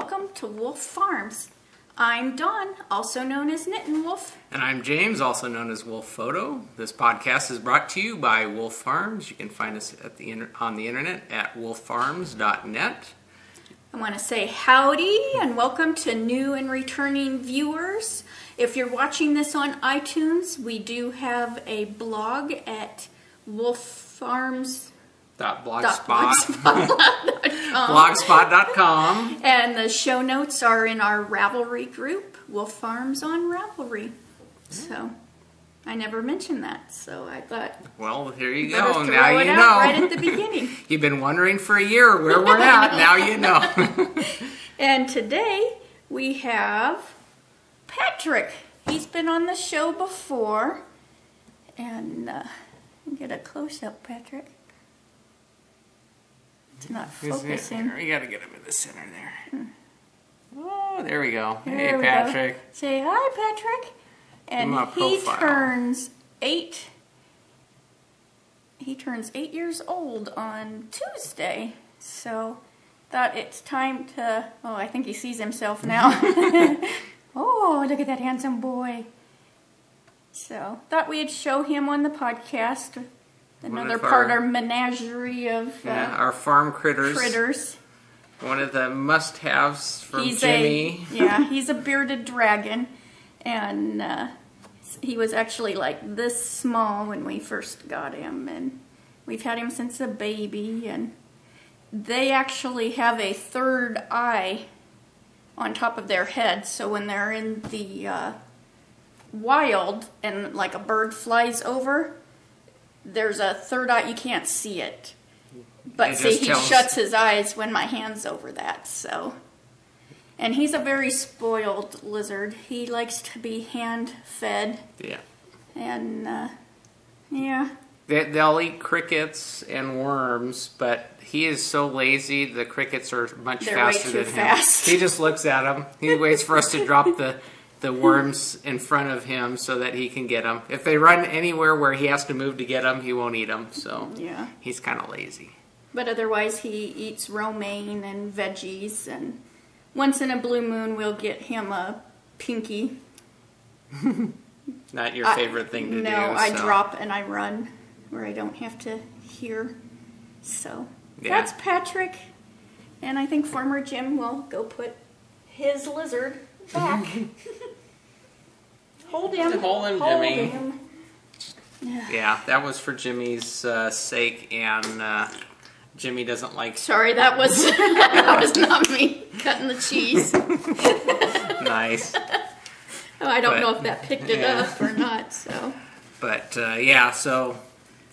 welcome to Wolf Farms. I'm Dawn, also known as Knittin' Wolf. And I'm James, also known as Wolf Photo. This podcast is brought to you by Wolf Farms. You can find us at on the internet at wolffarms.net. I want to say howdy and welcome to new and returning viewers. If you're watching this on iTunes, we do have a blog at wolffarms.blogspot.com. And the show notes are in our Ravelry group, Wolf Farms on Ravelry. So, I never mentioned that, so I thought... Well, here you go. Now you know. Right at the beginning. You've been wondering for a year where we're at. Now you know. And today we have Patrick. He's been on the show before. And get a close-up, Patrick. It's not focusing. You got to get him in the center there. Oh, there we go. There hey, we Patrick. Go. Say hi, Patrick. And he turns 8. He turns 8 years old on Tuesday. So, thought it's time to... Oh, I think he sees himself now. Oh, look at that handsome boy. So, thought we'd show him on the podcast. Another part of our menagerie of our farm critters. One of the must-haves from Jimmy. He's a bearded dragon. And he was actually like this small when we first got him. And we've had him since a baby. And they actually have a third eye on top of their head. So when they're in the wild and like a bird flies over, there's a third eye. You can't see it. But see, he shuts his eyes when my hand's over that, so. And he's a very spoiled lizard. He likes to be hand-fed. Yeah. And, yeah. They'll eat crickets and worms, but he is so lazy, the crickets are much faster than him. Fast. He just looks at them. He waits for us to drop the worms in front of him so that he can get them. If they run anywhere where he has to move to get them, he won't eat them. So yeah, he's kind of lazy. But otherwise, he eats romaine and veggies. And once in a blue moon, we'll get him a pinky. Not your favorite thing to do. No, I drop and I run where I don't have to hear. So that's Patrick. And I think Farmer Jim will go put his lizard back. Hold him. Hold him, Jimmy. Yeah, that was for Jimmy's sake, and Jimmy doesn't like... Sorry, that was that was not me cutting the cheese. Nice. I don't know if that picked it up or not, so... But, yeah, so...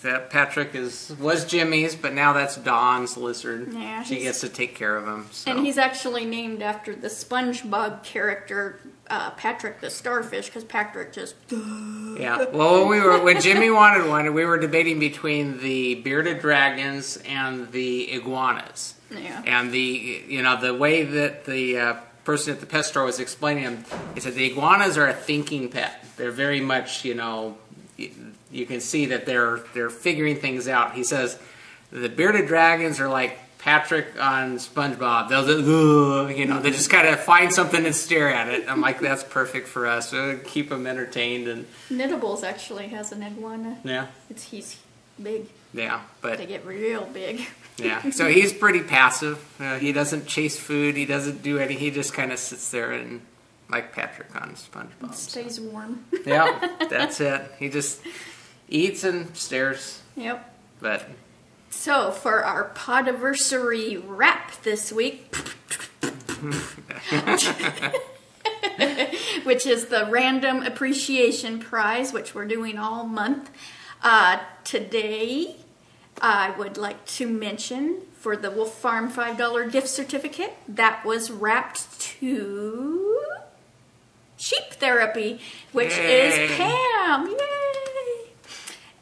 That Patrick was Jimmy's, but now that's Dawn's lizard. Yeah, she gets to take care of him. So. And he's actually named after the SpongeBob character, Patrick the Starfish, because Patrick just... Yeah, well, when Jimmy wanted one, we were debating between the bearded dragons and the iguanas. Yeah. And the way that the person at the pet store was explaining them, he said the iguanas are a thinking pet. They're very much, you can see that they're figuring things out. He says the bearded dragons are like Patrick on SpongeBob. They just kind of find something and stare at it. I'm like, that's perfect for us. We'll keep them entertained. And Knittables actually has an iguana. Yeah. He's big. Yeah, but they get real big. Yeah, so he's pretty passive. He doesn't chase food. He doesn't do anything. He just kind of sits there and like Patrick on SpongeBob. Stays warm. Yeah, that's it. He just eats and stares. Yep. But so for our podiversary wrap this week, which is the Random Appreciation Prize, which we're doing all month, today I would like to mention for the Wolf Farm $5 gift certificate that was wrapped to Sheep Therapy, which is Pam. Yay!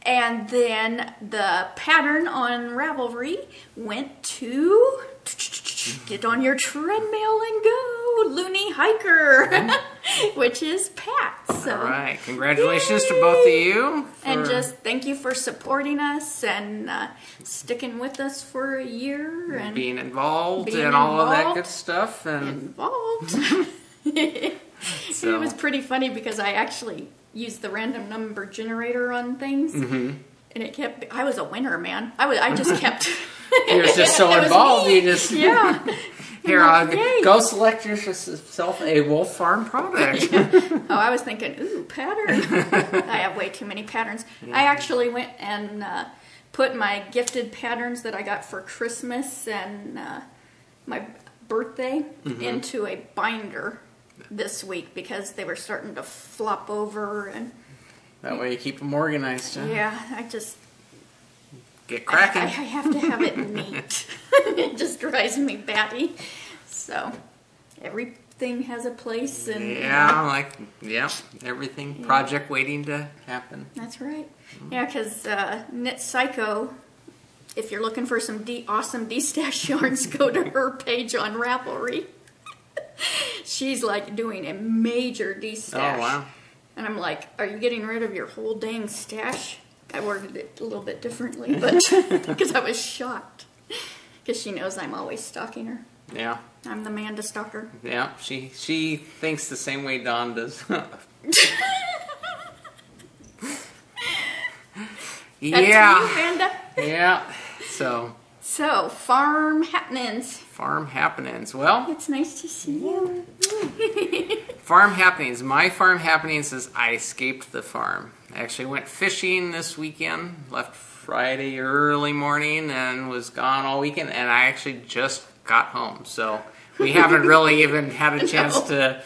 And then the pattern on Ravelry went to get on your treadmill and go, loony hiker, which is Pat. So, all right, congratulations to both of you. And just thank you for supporting us and sticking with us for a year. And being involved and all of that good stuff. Involved. So. It was pretty funny because I actually used the random number generator on things. And it kept, I was a winner, man. I just kept. You were just so involved. You just. Yeah. Here, go select yourself a Wolf Farm product. Oh, I was thinking, ooh, pattern. I have way too many patterns. I actually went and put my gifted patterns that I got for Christmas and my birthday into a binder this week because they were starting to flop over. And that way you keep them organized. Huh? Yeah, I just... Get cracking. I have to have it neat. It just drives me batty. So, everything has a place. And everything. Project waiting to happen. That's right. Yeah, because Knit Psycho, if you're looking for some awesome D-stash yarns, go to her page on Ravelry. She's like doing a major D-stash. Oh, wow. And I'm like, are you getting rid of your whole dang stash? I worded it a little bit differently, but because I was shocked. Because she knows I'm always stalking her. Yeah. I'm the man to stalk her. Yeah, she thinks the same way Dawn does. Yeah. That's you, Vanda. Yeah. So, farm happenings. Farm happenings. Well, it's nice to see you. Farm happenings. My farm happenings is I escaped the farm. I actually went fishing this weekend, left Friday early morning and was gone all weekend, and I actually just got home. So we haven't really even had a chance to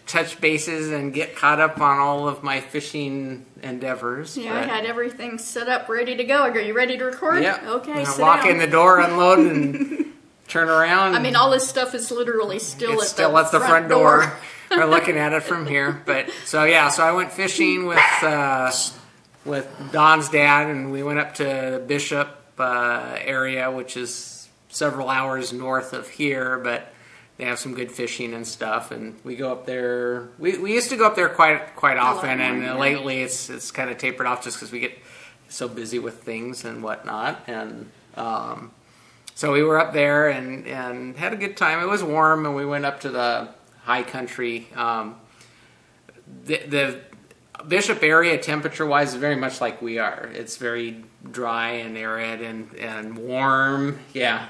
touch bases and get caught up on all of my fishing endeavors. Yeah, I had everything set up, ready to go. Are you ready to record? Yeah. Okay, sit walk down in the door, unload, and turn around. I mean, all this stuff is literally still at the front door. We're looking at it from here, but so I went fishing with Don's dad, and we went up to Bishop area, which is several hours north of here, but they have some good fishing and stuff. And we go up there. We used to go up there quite often, and lately it's kind of tapered off just because we get so busy with things and whatnot. And so we were up there and had a good time. It was warm, and we went up to the high country. The Bishop area, temperature-wise, is very much like we are. It's very dry and arid and warm. Yeah.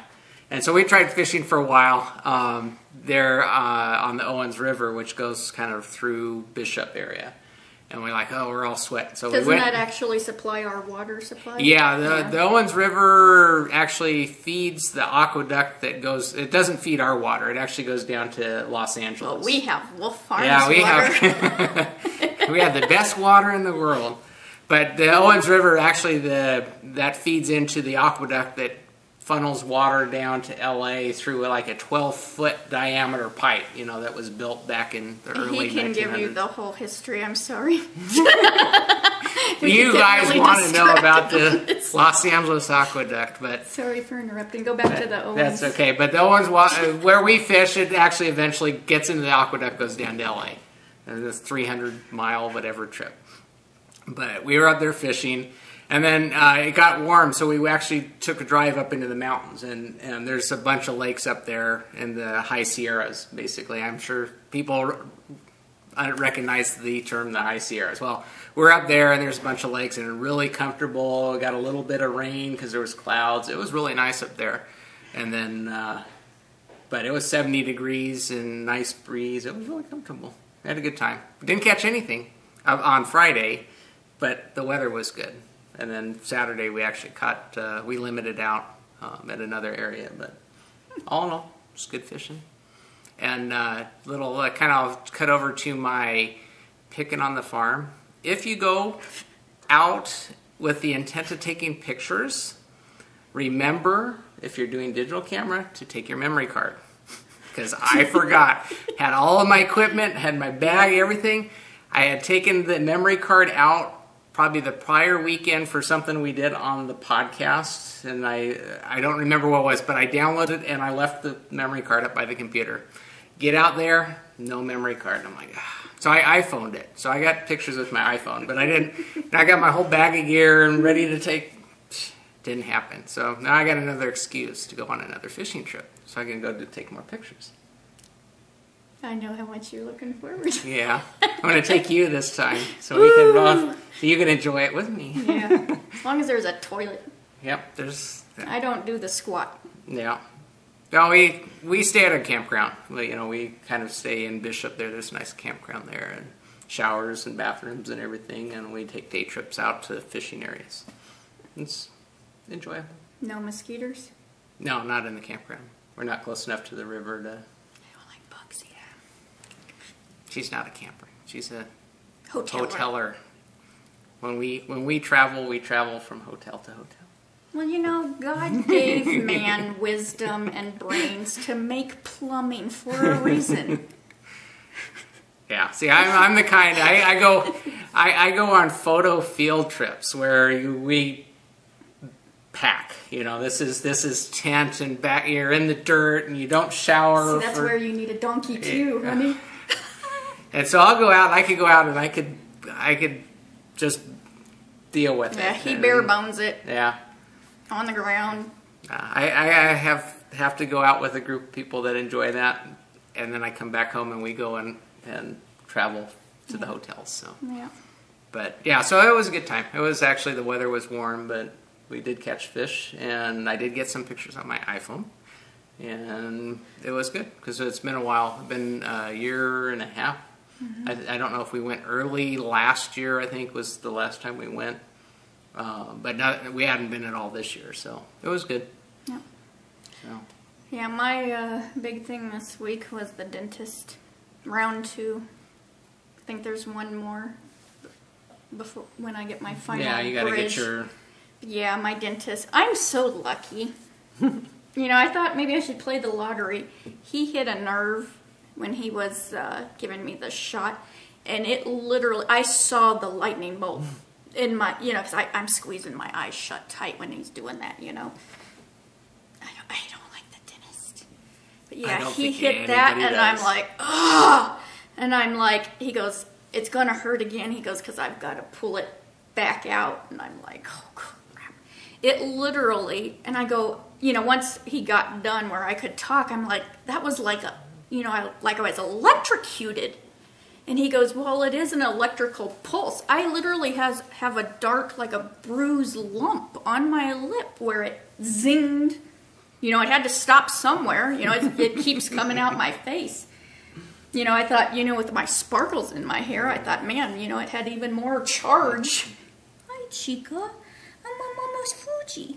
And so we tried fishing for a while there on the Owens River, which goes kind of through Bishop area. And we're like, we're all sweating. So Doesn't that actually supply our water supply? Yeah, the Owens River actually feeds the aqueduct that goes. It doesn't feed our water. It actually goes down to Los Angeles. Well, we have Wolf Farms we water. have. We have the best water in the world. But the Owens River actually that feeds into the aqueduct that funnels water down to LA through like a 12-foot diameter pipe, that was built back in the early 1900s. He can give you the whole history, I'm sorry. You guys want to know about the Los Angeles aqueduct, but... Sorry for interrupting. Go back to the Owens. That's okay, but the Owens, where we fish, it actually eventually gets into the aqueduct, goes down to LA. And this 300-mile whatever trip. But we were up there fishing. And then it got warm, so we actually took a drive up into the mountains. And there's a bunch of lakes up there in the high Sierras, basically. I'm sure people recognize the term the high Sierras. Well, we're up there, and there's a bunch of lakes, and really comfortable. We got a little bit of rain because there was clouds. It was really nice up there. And then, but it was 70 degrees and nice breeze. It was really comfortable. We had a good time. We didn't catch anything on Friday, but the weather was good. And then Saturday we actually caught, we limited out at another area, but all in all, it's good fishing. And little kind of cut over to my picking on the farm. If you go out with the intent of taking pictures, remember, if you're doing digital camera, to take your memory card. Because I forgot. Had all of my equipment, had my bag, everything. I had taken the memory card out probably the prior weekend for something we did on the podcast, and I don't remember what it was, but I downloaded and I left the memory card up by the computer. Get out there, no memory card. And I'm like, ah. So I iPhoned it. So I got pictures with my iPhone, but I didn't. I got my whole bag of gear and ready to take. Didn't happen. So now I got another excuse to go on another fishing trip, so I can go to take more pictures. I know how much you're looking forward to. Yeah, I'm going to take you this time, so we can both, so you can enjoy it with me. Yeah, as long as there's a toilet. Yep, there's. I don't do the squat. Yeah. No, we stay at a campground. You know, we kind of stay in Bishop there. There's a nice campground there, and showers and bathrooms and everything. And we take day trips out to fishing areas. It's enjoyable. No mosquitoes? No, not in the campground. We're not close enough to the river to. I don't like bugs either. She's not a camper. She's a Hoteler. hoteler. When we travel from hotel to hotel. Well, you know, God gave man wisdom and brains to make plumbing for a reason. Yeah, see, I'm the kind, I go on photo field trips where we pack. You know, this is tent and back, you're in the dirt and you don't shower. See, that's where you need a donkey too, honey. And so I'll go out, I could go out and I could just deal with it. Yeah, he bare bones it. Yeah. On the ground. I have to go out with a group of people that enjoy that, and then I come back home and we go and travel to the hotels. So yeah, but yeah, so it was a good time. It was actually, the weather was warm, but we did catch fish, and I did get some pictures on my iPhone, and it was good because it's been a while. It's been a year and a half. Mm-hmm. I don't know if we went early last year. I think was the last time we went. But we hadn't been at all this year, so it was good. Yeah. So. Yeah, my big thing this week was the dentist. Round 2. I think there's one more before when I get my final. Yeah, you got to get your. Yeah, my dentist. I'm so lucky. You know, I thought maybe I should play the lottery. He hit a nerve when he was giving me the shot, and it literally, I saw the lightning bolt. In my, you know, because I'm squeezing my eyes shut tight when he's doing that, you know. I don't like the dentist. But yeah, he hit that, and I'm like, ugh! And I'm like, he goes, it's going to hurt again. He goes, because I've got to pull it back out. And I'm like, oh, crap. It literally, and I go, you know, once he got done where I could talk, I'm like, that was like a, you know, like I was electrocuted. And he goes, well, it is an electrical pulse. I literally have a dark, like a bruised lump on my lip where it zinged. You know, it had to stop somewhere. You know, it keeps coming out my face. You know, I thought, you know, with my sparkles in my hair, I thought, man, you know, it had even more charge. Hi, Chica. I'm my mama's Fuji.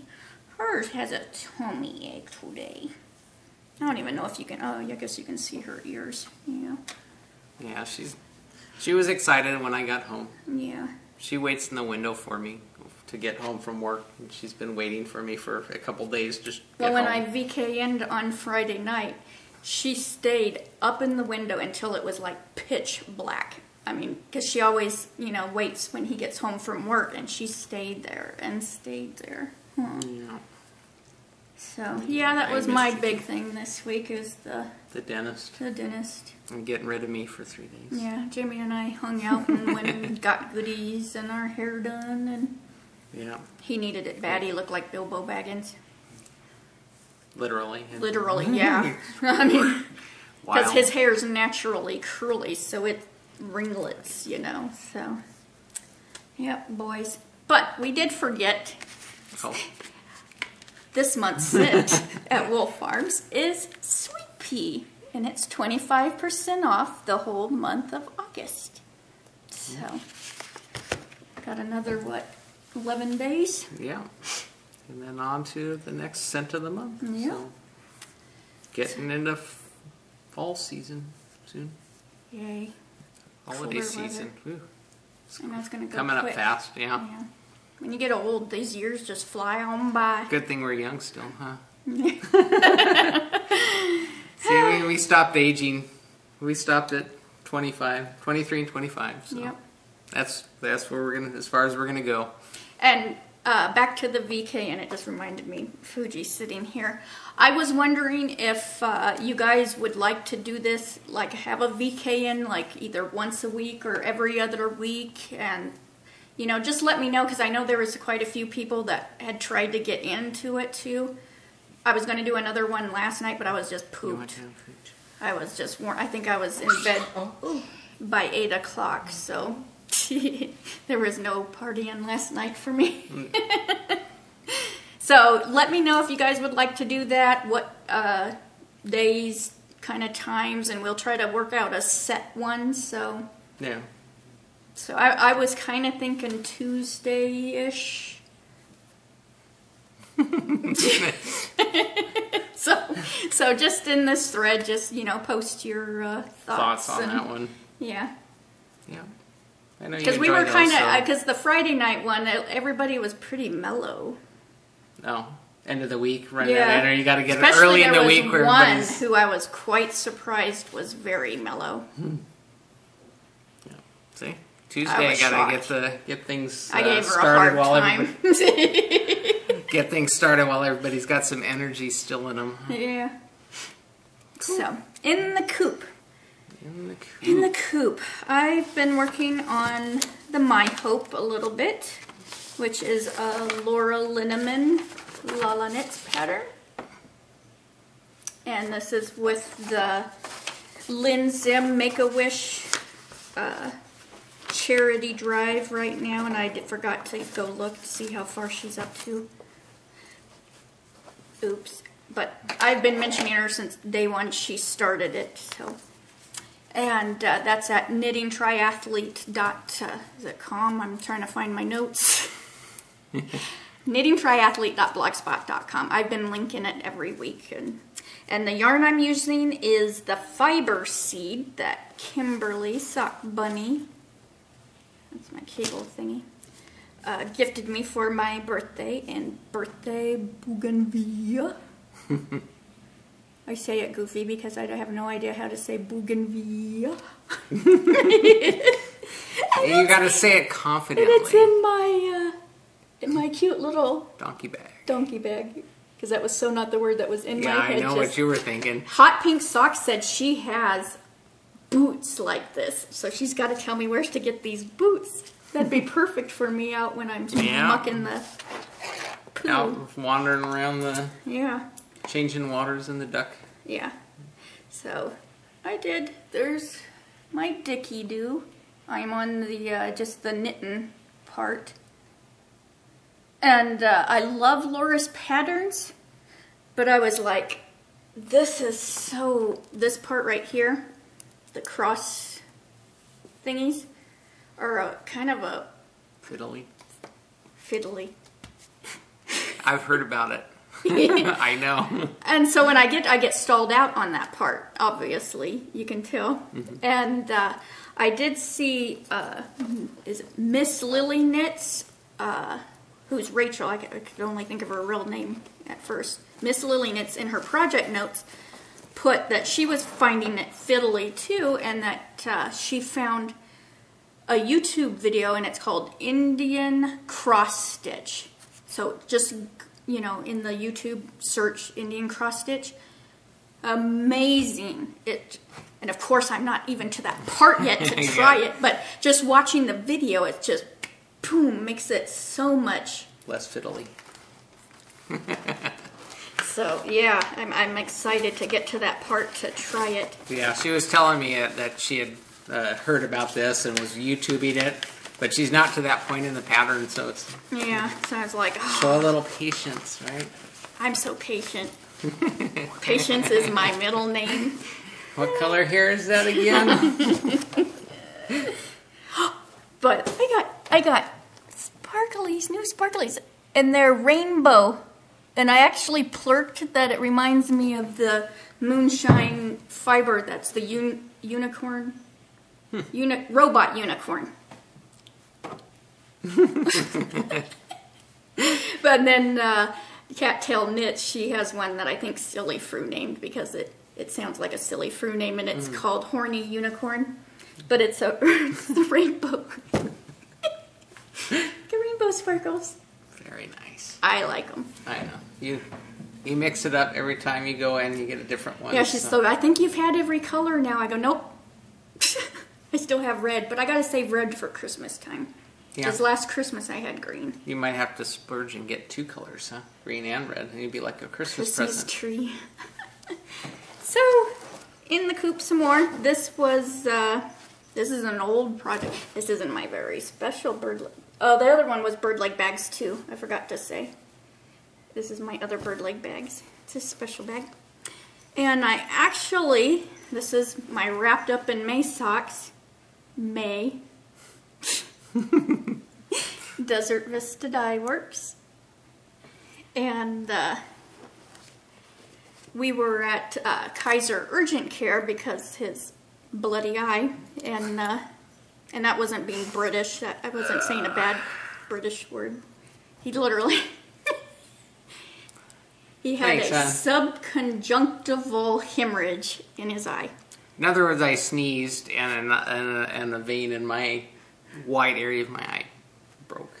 Hers has a tummy ache today. I don't even know if you can, oh, I guess you can see her ears. Yeah. Yeah, she was excited when I got home. Yeah. She waits in the window for me to get home from work. And she's been waiting for me for a couple days. Well, when I VK'd on Friday night, she stayed up in the window until it was like pitch black. I mean, because she always, you know, waits when he gets home from work, and she stayed there and stayed there. Yeah. So, yeah, that was my big thing this week is the dentist. The dentist. And getting rid of me for 3 days. Yeah, Jimmy and I hung out and went and got goodies and our hair done. And yeah. He needed it bad. He looked like Bilbo Baggins. Literally. Literally, yeah. I mean, because his hair's naturally curly, so it ringlets, you know. So, yep, boys. But we did forget. Oh. This month's scent at Wolf Farms is Sweet Pea, and it's 25% off the whole month of August. So, got another, what, 11 days? Yeah. And then on to the next scent of the month. Yeah. So, getting into fall season soon. Yay. Holiday season. I know it's going to go coming quick. Up fast, yeah. When you get old, these years just fly on by. Good thing we're young still, huh? See, we stopped aging. We stopped at 25, 23 and 25. So yep. that's where we're gonna, as far as we're gonna go. And back to the VK, and it just reminded me, Fuji's sitting here. I was wondering if you guys would like to do this, like have a VK in like either once a week or every other week, and you know, just let me know, because I know there was quite a few people that had tried to get into it too. I was going to do another one last night, but I was just pooped. I was just warm. I think I was in bed by 8 o'clock, so there was no partying last night for me. So let me know if you guys would like to do that, what days, kind of times, and we'll try to work out a set one. So yeah. So I was kind of thinking Tuesday-ish. so just in this thread, just, you know, post your thoughts on that one. Yeah. Yeah. I know you because we were kind of because the Friday night one, everybody was pretty mellow. Oh, end of the week, right? Yeah. You got to get it early in the week where one who I was quite surprised was very mellow. Yeah. See, Tuesday I gotta get things I gave her started a hard time. Get things started while everybody's got some energy still in them. Yeah. Cool. So, in the coop. In the coop. I've been working on the My Hope a little bit, which is a Laura Linneman Lala Knits pattern. And this is with the Lynn Zim Make-A-Wish charity drive right now, and I forgot to go look to see how far she's up to. Oops. But I've been mentioning her since day one she started it. So, and that's at knittingtriathlete.com. I'm trying to find my notes. knittingtriathlete.blogspot.com. I've been linking it every week. And the yarn I'm using is the fiber seed that Kimberly Sock Bunny, that's my cable thingy, gifted me for my birthday, and birthday bougainvillea. I say it goofy because I have no idea how to say bougainvillea. You gotta say it confidently. And it's in my cute little donkey bag. Because that was so not the word that was in my head. Yeah, I know what you were thinking. Hot Pink Socks said she has boots like this, so she's got to tell me where to get these boots. That'd be perfect for me out when I'm mucking the poo. Out wandering around the... Yeah. Changing waters in the duck. Yeah. So, I did. There's my dicky-do. I'm on the, just the knitting part. And I love Laura's patterns, but I was like, this part right here, the cross thingies, are a kind of a... Fiddly. I've heard about it. I know. And so when I get stalled out on that part, obviously, you can tell. Mm-hmm. And I did see, is it Miss Lily Knits, who's Rachel, I could only think of her real name at first. Miss Lily Knits in her project notes put that she was finding it fiddly too, and that she found a YouTube video, and it's called Indian Cross Stitch. So just, you know, in the YouTube search Indian Cross Stitch. Amazing. And of course I'm not even to that part yet to try it, but just watching the video, it just, boom, makes it so much less fiddly. So yeah, I'm excited to get to that part to try it. Yeah, she was telling me that she had heard about this and was YouTubing it, but she's not to that point in the pattern, so it's... Yeah, so I was like, oh, show a little patience, right? I'm so patient. Patience is my middle name. What color hair is that again? But I got sparklies, new sparklies, and they're rainbow. And I actually plurked that it reminds me of the moonshine fiber. That's the unicorn, robot unicorn. But then Cattail Knits, she has one that I think Silly Frou named because it sounds like a Silly Frou name, and it's called Horny Unicorn. But it's the rainbow. Rainbow sparkles. Very nice. I like them. I know. You mix it up every time you go in, you get a different one. Yeah, she's so, I think you've had every color now. I go, nope. I still have red, but I gotta save red for Christmas time. Yeah. Because last Christmas I had green. You might have to splurge and get 2 colors, huh? Green and red, and you'd be like a Christmas present. Tree. So, in the coop some more. This was, this is an old project. This isn't my very special bird. Oh, the other one was bird leg bags too. I forgot to say. This is my other bird leg bags. It's a special bag. And I actually, this is my wrapped up in May socks. May. Desert Vista Dye Works. And we were at Kaiser Urgent Care because his bloody eye, and that wasn't being British. I wasn't saying a bad British word. He literally he had a subconjunctival hemorrhage in his eye. In other words, I sneezed and a vein in my white area of my eye broke,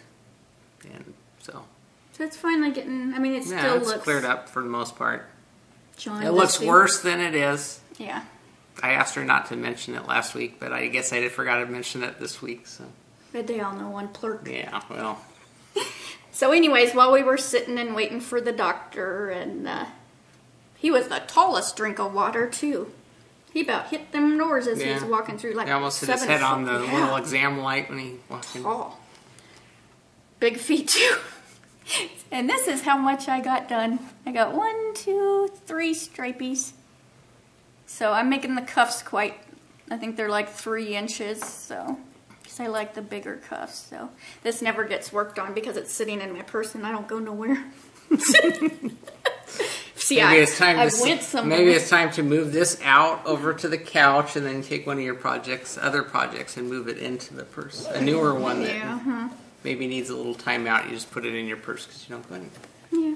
and so it's finally getting. I mean, it still looks cleared up for the most part. John, it looks worse than it is. Yeah. I asked her not to mention it last week, but I guess I forgot to mention it this week. So. But they all know one plurk. Yeah, well. So anyways, while we were sitting and waiting for the doctor, and he was the tallest drink of water, too. He about hit them doors as he was walking through, like, he almost hit his head on the little exam light when he walked in. Tall. Big feet, too. And this is how much I got done. I got 1, 2, 3 stripies. So I'm making the cuffs quite, I think they're like 3 inches, so, because I like the bigger cuffs. So this never gets worked on because it's sitting in my purse and I don't go nowhere. See, maybe it's time went somewhere. Maybe it's time to move this out over to the couch and then take one of your other projects, and move it into the purse. A newer one that maybe needs a little time out. You just put it in your purse because you don't go anywhere. Yeah.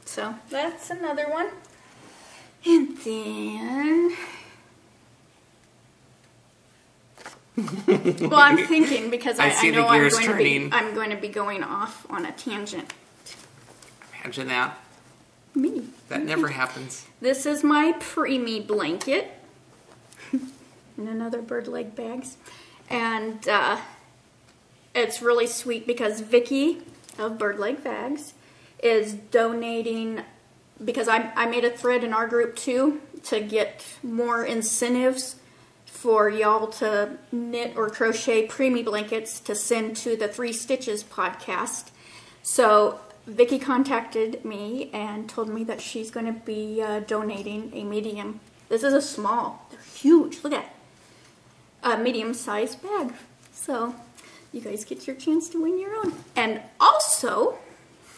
So that's another one. And then, well, I'm thinking because I know I'm going to be going off on a tangent. Imagine that. Me. That never happens. This is my preemie blanket. And another bird leg bags. And it's really sweet because Vicky of Bird Leg Bags is donating, because I made a thread in our group too to get more incentives for y'all to knit or crochet preemie blankets to send to the 3 Stitches podcast. So Vicky contacted me and told me that she's going to be donating a medium. This is a small. They're huge. Look at it. A medium-sized bag. So you guys get your chance to win your own. And also,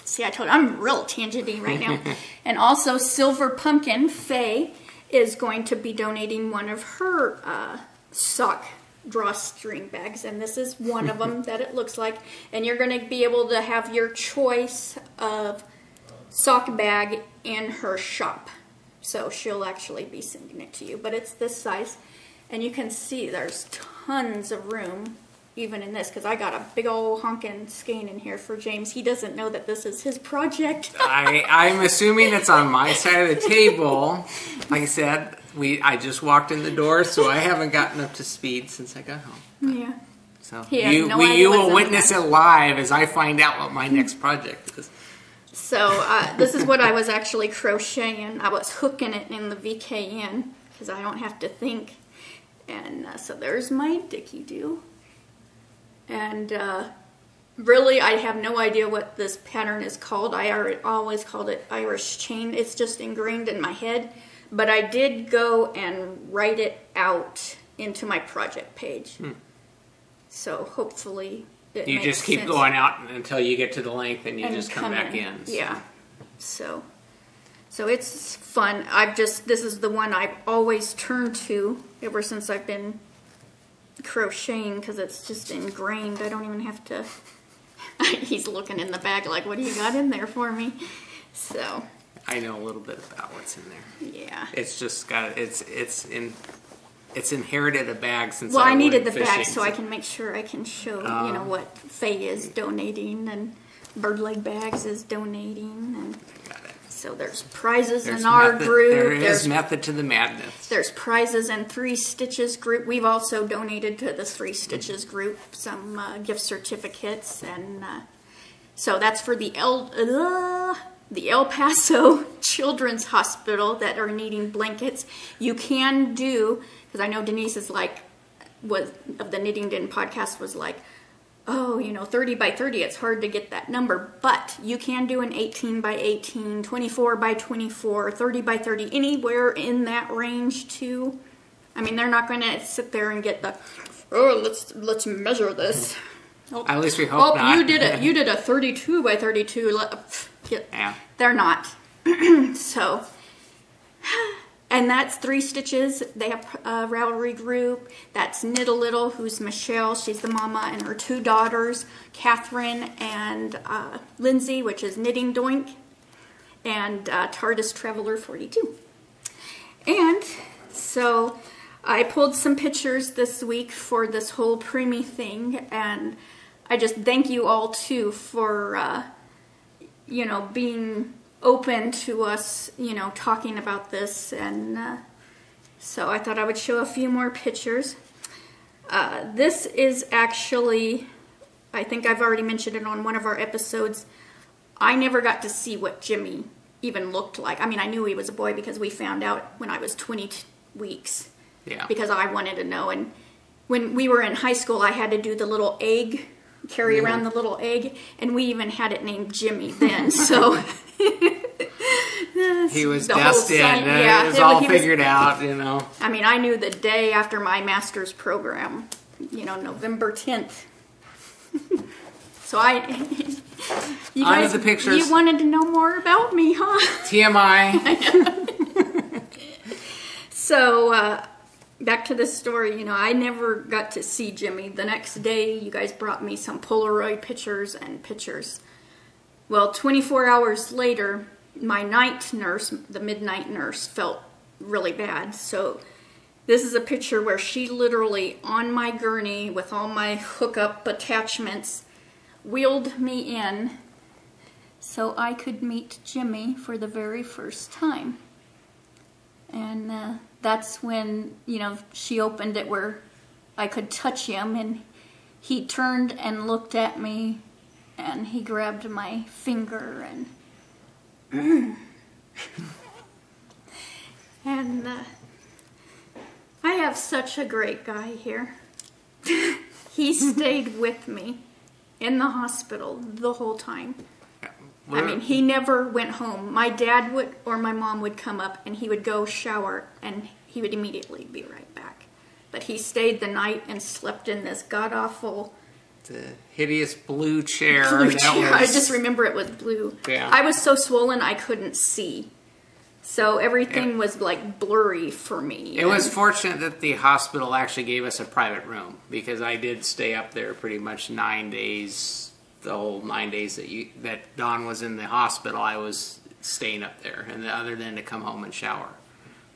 see, I told you, I'm real tangenty right now. And also, Silver Pumpkin, Faye, is going to be donating one of her sock drawstring bags, and this is one of them that it looks like. And you're going to be able to have your choice of sock bag in her shop. So she'll actually be sending it to you, but it's this size. And you can see there's tons of room, even in this, because I got a big old honkin' skein in here for James. He doesn't know that this is his project. I'm assuming it's on my side of the table. Like I said, I just walked in the door, so I haven't gotten up to speed since I got home. Yeah. So you will witness it live as I find out what my next project is. So this is what I was actually crocheting. I was hooking it in the VKN because I don't have to think. And so there's my Dicky-Doo. And really, I have no idea what this pattern is called. I always called it Irish chain. It's just ingrained in my head. But I did go and write it out into my project page. So hopefully it You makes just keep sense. going out until you get to the length and you just come back in. So. Yeah. So it's fun. This is the one I've always turned to ever since I've been crocheting, because it's just ingrained. I don't even have to. He's looking in the bag like, what do you got in there for me? So I know a little bit about what's in there. Yeah. It's just got it's in it's inherited a bag since well, I needed the fishing, bag so I can make sure I can show, what Faye is donating and Bird Leg Bags is donating. And so there's prizes in our group. There's method to the madness. There's prizes in 3 Stitches group. We've also donated to the 3 Stitches group some gift certificates. And so that's for the El Paso Children's Hospital that are needing blankets. You can do, because I know Denise is like, of the Knitting Den podcast was like, oh, 30 by 30, it's hard to get that number. But you can do an 18 by 18, 24 by 24, 30 by 30, anywhere in that range too. I mean, they're not going to sit there and get the, let's measure this. Oh, at least we hope not. You did a 32 by 32. Yeah. They're not. So, and that's 3 Stitches. They have a Ravelry group. That's Knit a Little, who's Michelle. She's the mama, and her 2 daughters, Catherine and Lindsay, which is Knitting Doink, and TARDIS Traveler 42. And so I pulled some pictures this week for this whole preemie thing, and I just thank you all too for being open to us, talking about this. And so I thought I would show a few more pictures. This is actually, I think I've already mentioned it on one of our episodes. I never got to see what Jimmy even looked like. I mean, I knew he was a boy because we found out when I was 20 weeks. Yeah. Because I wanted to know. And when we were in high school, I had to do the little egg, carry around the little egg, and we even had it named Jimmy then. So he was destined. It was all figured out, I mean, I knew the day after my master's program, November 10th. So you guys, the pictures. You wanted to know more about me, huh? TMI. So, back to the story, I never got to see Jimmy. The next day, you guys brought me some Polaroid pictures and pictures. Well, 24 hours later, my night nurse, the midnight nurse, felt really bad. So this is a picture where she literally, on my gurney with all my hookup attachments, wheeled me in so I could meet Jimmy for the very first time. And that's when, she opened it where I could touch him, and he turned and looked at me, and he grabbed my finger, and and I have such a great guy here. He stayed with me in the hospital the whole time. I mean, he never went home. My dad would, or my mom would come up, and he would go shower, and he would immediately be right back. But he stayed the night and slept in this god-awful... The hideous blue chair. I just remember it was blue. Yeah. I was so swollen I couldn't see. So everything was like blurry for me. It was fortunate that the hospital actually gave us a private room, because I did stay up there pretty much 9 days. The whole 9 days that Dawn was in the hospital, I was staying up there, and other than to come home and shower.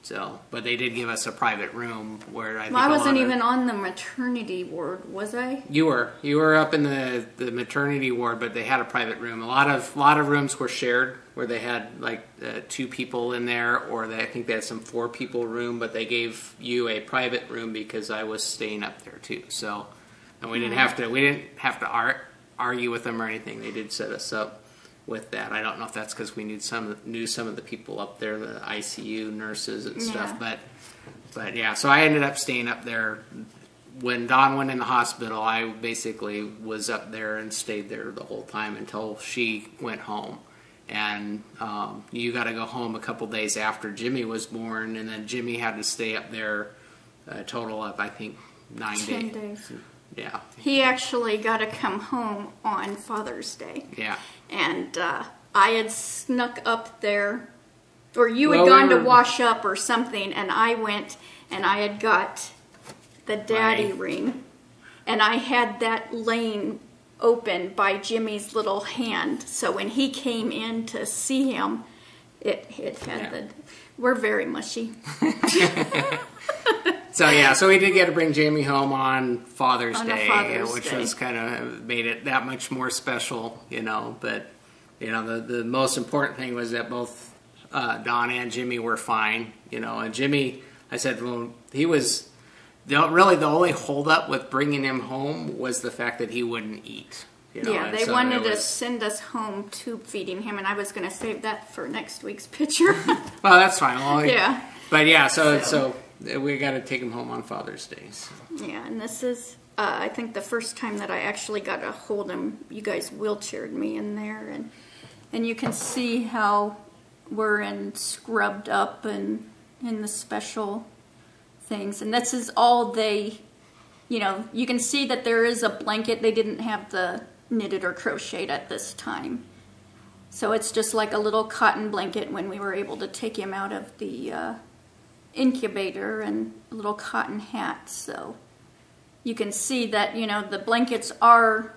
So, but they did give us a private room where I wasn't even on the maternity ward, was I? You were up in the maternity ward, but they had a private room. A lot of rooms were shared, where they had like 2 people in there, or I think they had some 4 people room, but they gave you a private room because I was staying up there too. So, and we didn't have to argue with them or anything. They did set us up with that. I don't know if that's because we knew some of the people up there, the ICU nurses and stuff. But yeah, so I ended up staying up there. When Dawn went in the hospital, I basically was up there and stayed there the whole time until she went home. And you got to go home a couple days after Jimmy was born, and then Jimmy had to stay up there a total of, I think, 10 days. Yeah. He actually got to come home on Father's Day. Yeah. And I had snuck up there, or you had gone to wash up or something, and I went and I had got the daddy ring, and I had that laying open by Jimmy's little hand. So when he came in to see him, it had we're very mushy. So yeah, so we did get to bring Jamie home on Father's Day, which Day. was kind of made it that much more special, you know. But you know, the most important thing was that both Don and Jimmy were fine, you know. And Jimmy, I said, well, he was really the only holdup with bringing him home was the fact that he wouldn't eat. You know? Yeah, they wanted to send us home tube feeding him, and I was going to save that for next week's picture. Well, that's fine. Well, yeah. But yeah, so we got to take him home on Father's Day. So. Yeah, and this is, I think, the first time that I actually got to hold him. You guys wheelchaired me in there, and you can see how we're scrubbed up and in the special things. And this is all they, you know, you can see that there is a blanket. They didn't have the knitted or crocheted at this time. So it's just like a little cotton blanket when we were able to take him out of the incubator, and a little cotton hat. So you can see that, you know, the blankets are,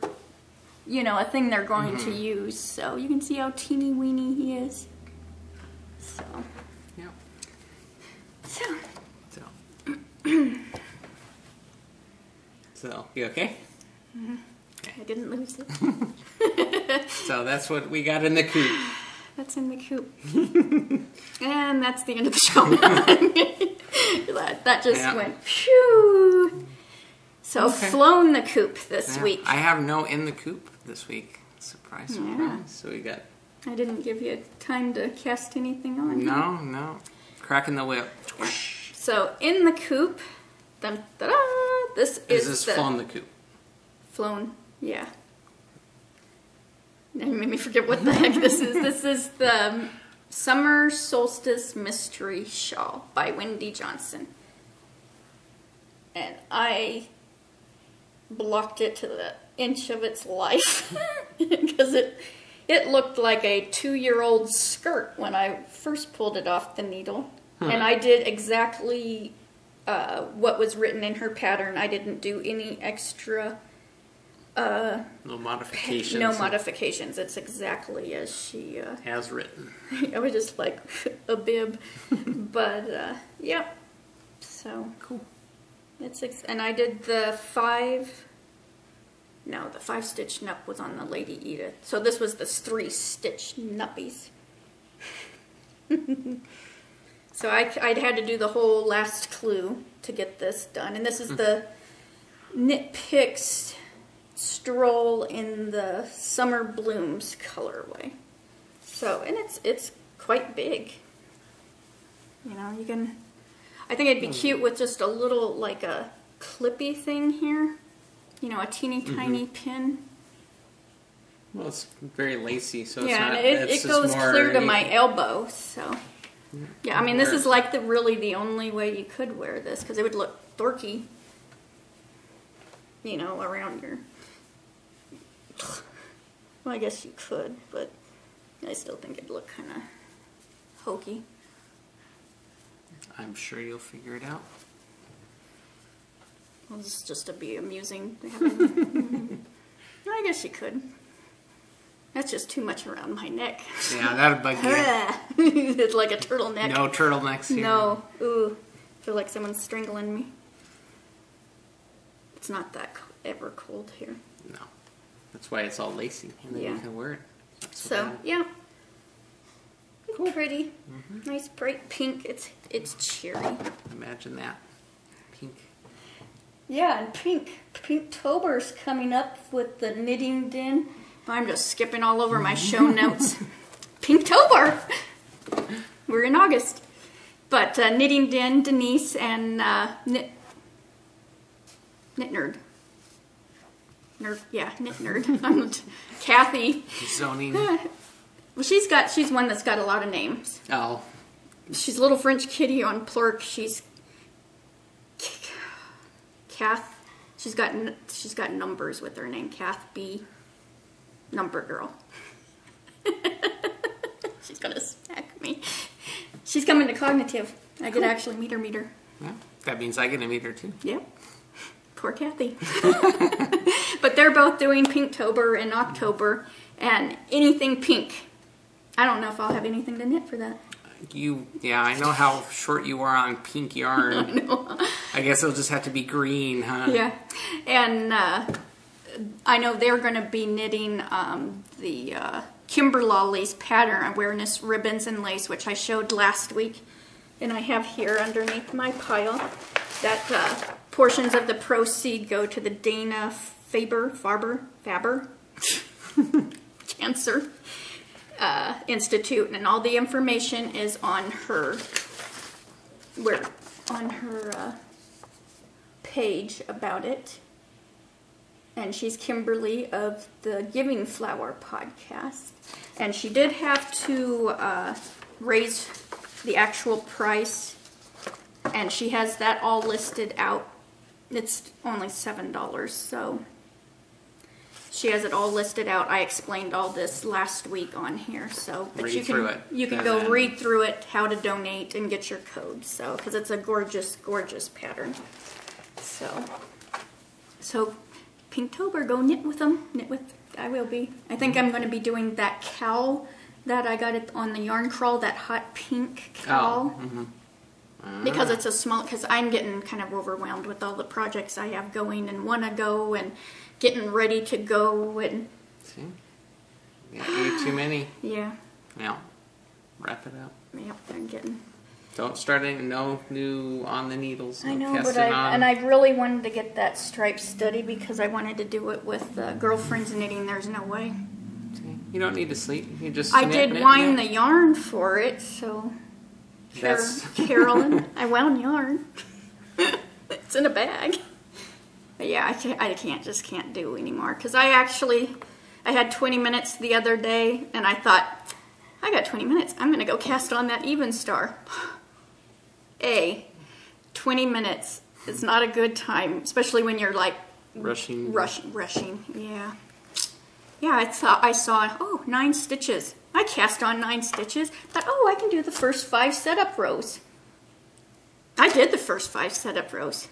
you know, a thing they're going to use. So you can see how teeny weeny he is. So. Yeah. So. So, you okay? Mm-hmm. I didn't lose it. So that's what we got in the coop. That's in the coop. And that's the end of the show. That just went phew. So flown the coop this week. I have no in the coop this week. Surprise, surprise. Yeah. So we got... I didn't give you time to cast anything on. No. Cracking the whip. So in the coop, dun, da-da, this is flown the coop. Flown, yeah. Now you made me forget what the heck this is. This is the Summer Solstice Mystery Shawl by Wendy Johnson. And I blocked it to the inch of its life because it looked like a 2-year-old skirt when I first pulled it off the needle. And I did exactly what was written in her pattern. I didn't do any extra... no modifications. No modifications. It's exactly as she... has written. I was just like a bib. But, yeah. So... Cool. And I did the 5... No, the 5-stitch nup was on the Lady Edith. So this was the 3-stitch nuppies. So I'd had to do the whole last clue to get this done. And this is the Knit Picks Stroll in the Summer Blooms colorway. So, and it's quite big. You know, you can... I think it'd be cute with just a little, like a clippy thing here. You know, a teeny tiny pin. Well, it's very lacy, so it's yeah, not... Yeah, it goes clear to my elbow, so... Yeah, I mean, this is like really the only way you could wear this, because it would look dorky, you know, around your... Well, I guess you could, but I still think it'd look kind of hokey. I'm sure you'll figure it out. Well, this is just to be amusing. I guess you could. That's just too much around my neck. Yeah, that'd bug you. It's like a turtleneck. No turtlenecks here. No. Ooh. I feel like someone's strangling me. It's not that ever cold here. No. That's why it's all lacy. And then you can wear it. So, yeah. Cool. Pretty. Nice bright pink. It's cheery. Imagine that. Pink. Yeah, and pink. Pinktober's coming up with the Knitting Den. I'm just skipping all over my show notes. Pinktober! We're in August. But Knitting Den, Denise, and Knit Nerd. Knit Nerd. I'm Kathy. Zoning. Well, she's one that's got a lot of names. Oh. She's Little French Kitty on Plurk. She's Kath. She's got numbers with her name. Kath B. Number Girl. She's gonna smack me. She's coming to Cognitive. I could actually meet her. Yeah, that means I get to meet her too. Yep. Poor Kathy. But they're both doing Pinktober in October, and anything pink. I don't know if I'll have anything to knit for that. Yeah, I know how short you are on pink yarn. I guess it'll just have to be green, huh? Yeah, and I know they're going to be knitting the Kimber Pattern Awareness ribbons and lace, which I showed last week. And I have here underneath my pile that portions of the proceed go to the Dana Faber Cancer Institute, and all the information is on her page about it. And she's Kimberly of the Giving Flower podcast, and she did have to raise the actual price, and she has that all listed out. It's only $7, so she has it all listed out. I explained all this last week on here, so but you can go read through it, how to donate and get your code. So because it's a gorgeous pattern. So Pinktober, go knit with them. I will be. I think I'm going to be doing that cowl that I got it on the yarn crawl, that hot pink cowl. Because it's a small, because I'm getting kind of overwhelmed with all the projects I have going and want to go and getting ready to go and. See? Yeah, too many. Yeah. Yeah. Wrap it up. Yep, I'm getting. Don't start any new on the needles. I know, but I really wanted to get that striped study because I wanted to do it with girlfriends knitting. There's no way. See? You don't need to sleep. You just. I did wind the yarn for it, so. Carolyn, I wound yarn. It's in a bag. But yeah, I can't do anymore because I had 20 minutes the other day, and I thought, I got 20 minutes. I'm gonna go cast on that Even Star. 20 minutes is not a good time, especially when you're like rushing. Yeah. Yeah, I saw 9 stitches. I cast on 9 stitches. Thought, I can do the first 5 setup rows. I did the first 5 setup rows.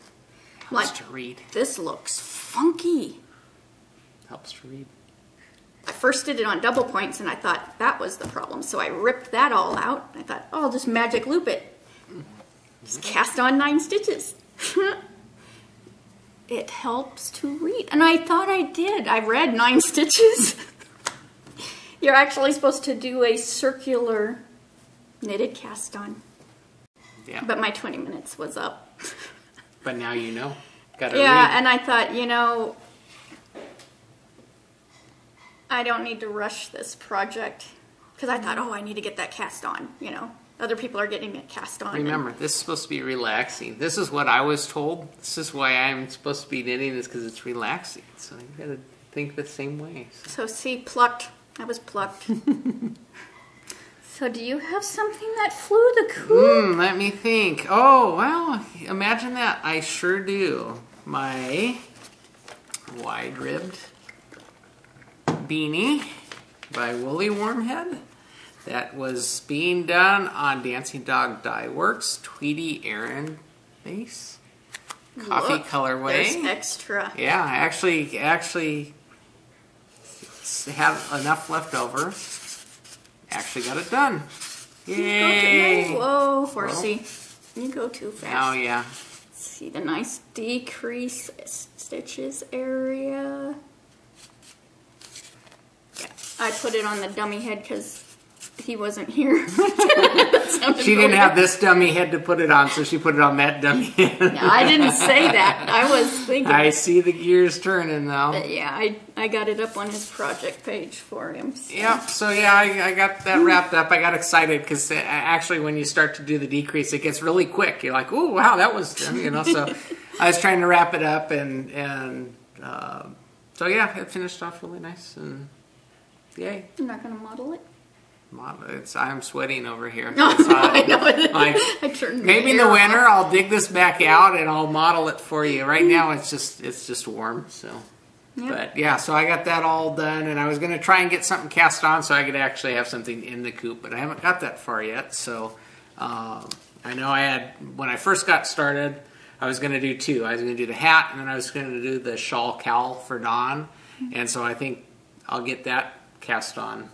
Helps to read. This looks funky. Helps to read. I first did it on double points, and I thought that was the problem. So I ripped that all out. I thought, I'll just magic loop it. Just cast on 9 stitches. It helps to read. And I thought I did. I read 9 stitches. You're actually supposed to do a circular knitted cast on. Yeah. But my 20 minutes was up. But now you know. Gotta read. And I thought, I don't need to rush this project. Because I thought, I need to get that cast on, Other people are getting it cast on. Remember, this is supposed to be relaxing. This is what I was told. This is why I'm supposed to be knitting this, because it's relaxing. So you gotta think the same way. So see, plucked. I was plucked. So do you have something that flew the coop? Let me think. Oh, well, imagine that. I sure do. My wide-ribbed beanie by Woolly Wormhead. That was being done on Dancing Dog Dye Works, Tweety Aaron base, coffee colorway. There's extra. Yeah, I actually have enough left over. Actually got it done. Yay! Whoa, horsey. You go too fast. Oh, yeah. See the nice decrease stitches area. Yeah, I put it on the dummy head because he wasn't here. She didn't have this dummy head to put it on, so she put it on that dummy head. No, I didn't say that. I was thinking. I see the gears turning, though. Yeah, I got it up on his project page for him. So. Yep, so yeah, I got that wrapped up. I got excited because actually when you start to do the decrease, it gets really quick. You're like, ooh, wow, that was, so I was trying to wrap it up, and so yeah, it finished off really nice, and yay. You're not going to model it? I'm sweating over here. I know. Maybe in the winter I'll dig this back out and I'll model it for you. Right now it's just warm. So, yep. But yeah, so I got that all done, and I was going to try and get something cast on so I could actually have something in the coop, but I haven't got that far yet. So I know when I first got started, I was going to do 2. I was going to do the hat, and then I was going to do the shawl cowl for Dawn, and so I think I'll get that cast on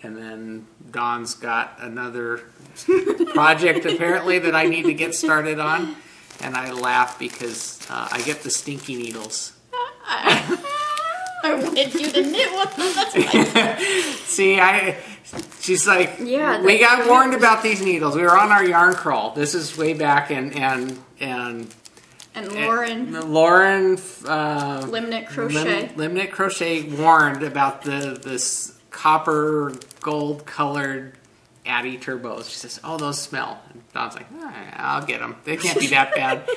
And then Dawn's got another project apparently that I need to get started on. And I laugh because I get the stinky needles. I wanted you to knit with them. That's what she's like, yeah, we got warned about these needles. We were on our yarn crawl. This is way back, and Lauren Limnit Crochet warned about this copper gold colored Addy turbos. She says, "Oh, those smell." And Dawn's like, "All right, I'll get them. They can't be that bad."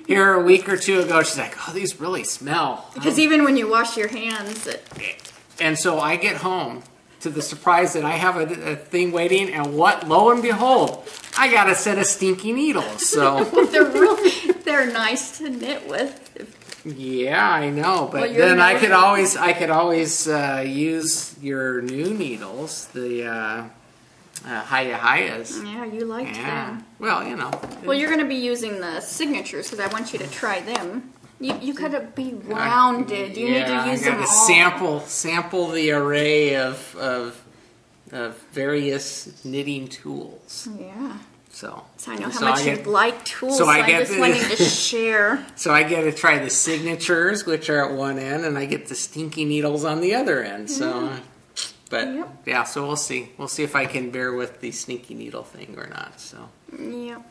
Here a week or two ago, she's like, "Oh, these really smell." Because even when you wash your hands, and so I get home to the surprise that I have a thing waiting, and lo and behold, I got a set of stinky needles. So they're nice to knit with. Yeah, I know, but then I could always use your new needles, the Hayas. Yeah, you liked them. Well, you know. Well, you're going to be using the signatures because I want you to try them. You gotta be rounded. You need to use them all. Sample the array of various knitting tools. Yeah. So I know how much you like tools. So I just wanted to share. So I get to try the signatures, which are at one end, and I get the stinky needles on the other end. So, yeah. So we'll see. We'll see if I can bear with the stinky needle thing or not. So. Yep.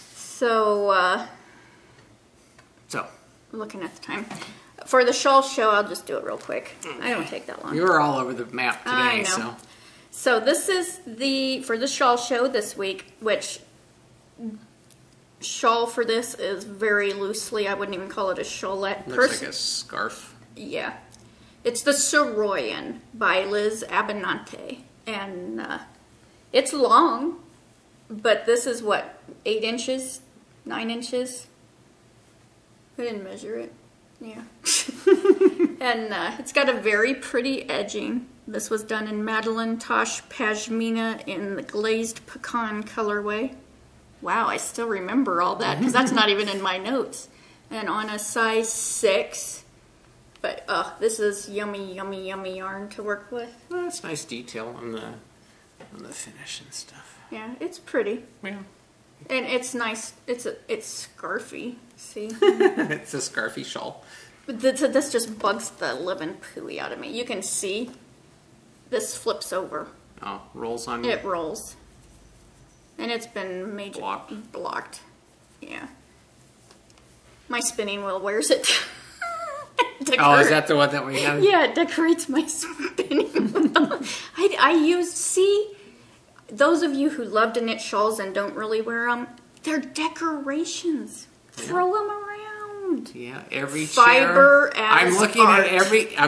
So. Looking at the time. For the shawl show, I'll just do it real quick. I don't take that long. You were all over the map today. I know. So this is for the shawl show this week, which shawl for this is very loosely, I wouldn't even call it a shawlette. Looks like a scarf. Yeah. It's the Soroyan by Liz Abinante. And it's long, but this is what, 8 inches? 9 inches? I didn't measure it. Yeah. And it's got a very pretty edging. This was done in Madeline Tosh Pashmina in the glazed pecan colorway. Wow, I still remember all that because that's not even in my notes. And on a size 6. But this is yummy, yummy, yummy yarn to work with. Well, that's nice detail on the finish and stuff. Yeah, it's pretty. Yeah. And it's nice. It's scarfy. See? It's a scarfy shawl. But this just bugs the living pooey out of me. You can see this flips over. Oh, rolls on you? It rolls. And it's been blocked. Yeah. My spinning wheel wears it. Oh, is that the one that we have? Yeah, it decorates my spinning wheel. I use, see, those of you who love to knit shawls and don't really wear them, they're decorations. Yeah. Throw them around. Yeah, every fiber chair. I'm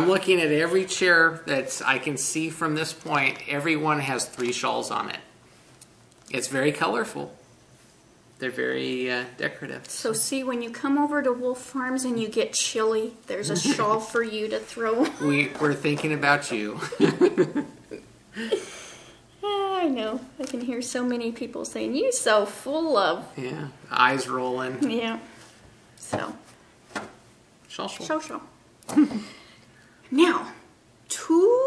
looking at every chair that I can see from this point. Every one has 3 shawls on it. It's very colorful. They're very decorative. So see, when you come over to Wolf Farms and you get chilly, there's a shawl for you to throw. We're thinking about you. I know. I can hear so many people saying, "You so full of." Yeah, eyes rolling. Yeah. So. Shawl. Now, to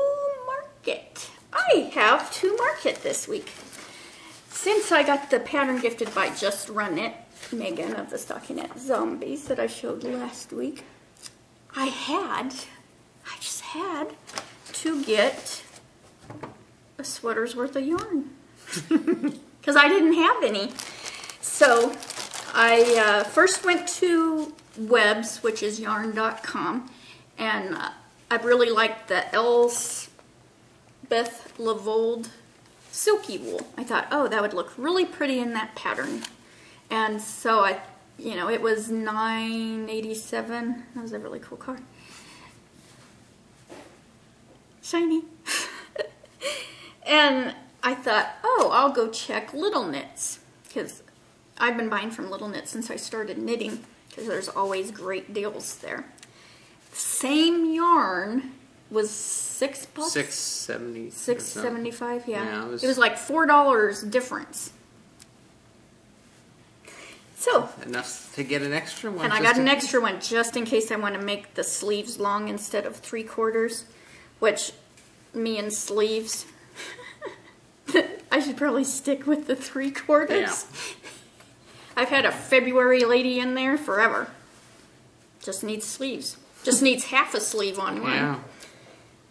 market. I have to market this week. Since I got the pattern gifted by Just Run It, Megan of the Stockinette Zombies that I showed last week, I just had to get a sweater's worth of yarn because I didn't have any. So I first went to Webs, which is yarn.com, and I really liked the Elspeth Lavold silky wool. I thought, oh, that would look really pretty in that pattern. And so it was $9.87. That was a really cool card. Shiny. And I thought, oh, I'll go check Little Knits, because I've been buying from Little Knits since I started knitting, because there's always great deals there. Same yarn was $6. $6.70. $6.75, yeah. Yeah, it was like $4 difference. So enough to get an extra one. And I got an extra one just in case I want to make the sleeves long instead of 3/4, which me and sleeves, I should probably stick with the 3/4. Yeah. I've had a February lady in there forever. Just needs sleeves. Just needs half a sleeve on one. Yeah.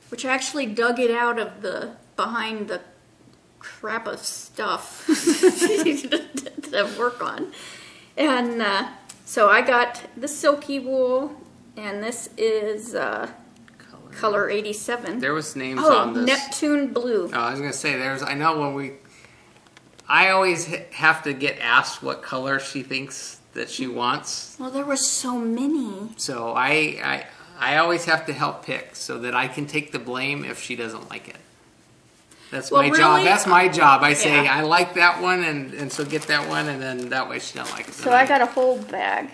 Which I actually dug it out of behind the crap of stuff to work on. And so I got the silky wool, and this is color 87. There was names on this. Neptune blue. Oh, I was gonna say I know I always have to get asked what color she thinks that she wants. Well, there were so many. So I always have to help pick so that I can take the blame if she doesn't like it. That's my job. That's my job. I say, I like that one, and so get that one, and then that way she don't like it. So I got a whole bag.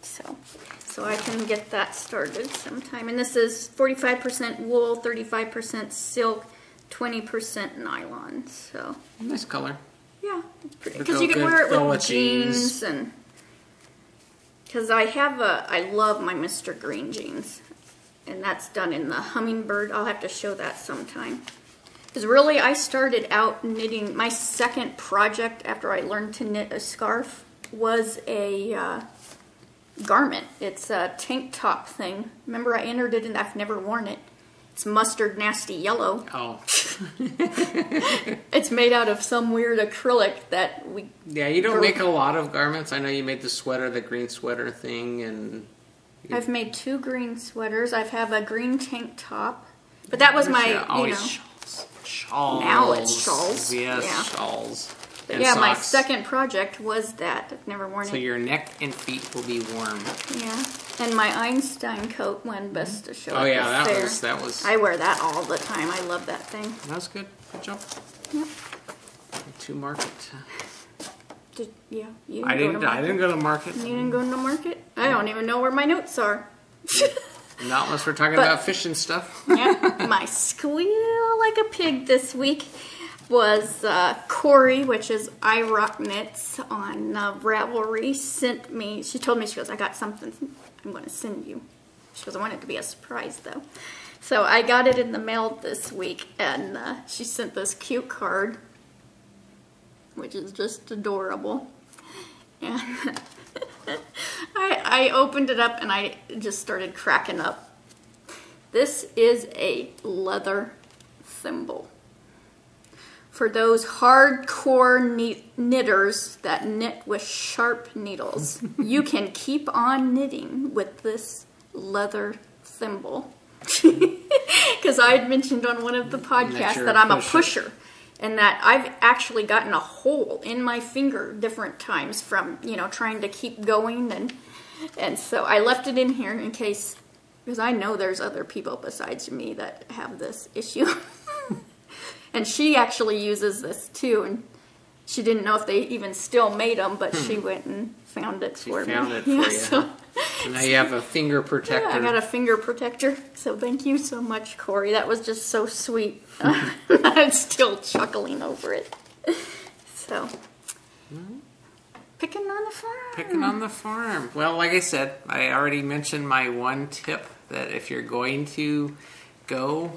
So I can get that started sometime. And this is 45% wool, 35% silk, 20% nylon. So nice color. Yeah, because you can wear it with jeans, and because I love my Mr. Green jeans, and that's done in the hummingbird. I'll have to show that sometime. Because really, I started out knitting. My second project after I learned to knit a scarf was a garment. It's a tank top thing. Remember, I entered it, and I've never worn it. It's mustard nasty yellow. Oh. It's made out of some weird acrylic that we... Yeah, you don't make a lot of garments. I know you made the sweater, the green sweater thing, and... I've made 2 green sweaters. I have a green tank top. But that was my, Shawls. Now it's shawls. Yes, yeah. Shawls. But and yeah, socks. My second project was that. I've never worn it. So your neck and feet will be warm. Yeah. And my Einstein coat won Best to Show. Oh yeah, that was. I wear that all the time. I love that thing. That was good. Good job. Yep. To market. I didn't go to market. You didn't go to market? I don't even know where my notes are. Not unless we're talking about fishing stuff. Yeah. My squeal like a pig this week was Quarry, which is I Rock Knits on Ravelry, sent me. She told me, she goes, I got something I'm going to send you. She goes, I want it to be a surprise though. So I got it in the mail this week, and she sent this cute card, which is just adorable. And I opened it up and I just started cracking up. This is a leather thimble. For those hardcore knitters that knit with sharp needles, you can keep on knitting with this leather thimble. Because I had mentioned on one of the podcasts that I'm a pusher, and that I've actually gotten a hole in my finger different times from, trying to keep going, and so I left it in here in case, because I know there's other people besides me that have this issue. And she actually uses this too, and she didn't know if they even still made them, but she went and found it for me. She found it for you. So now you have a finger protector. Yeah, I got a finger protector. So thank you so much, Corey. That was just so sweet. I'm still chuckling over it. So, picking on the farm. Picking on the farm. Well, like I said, I already mentioned my one tip that if you're going to go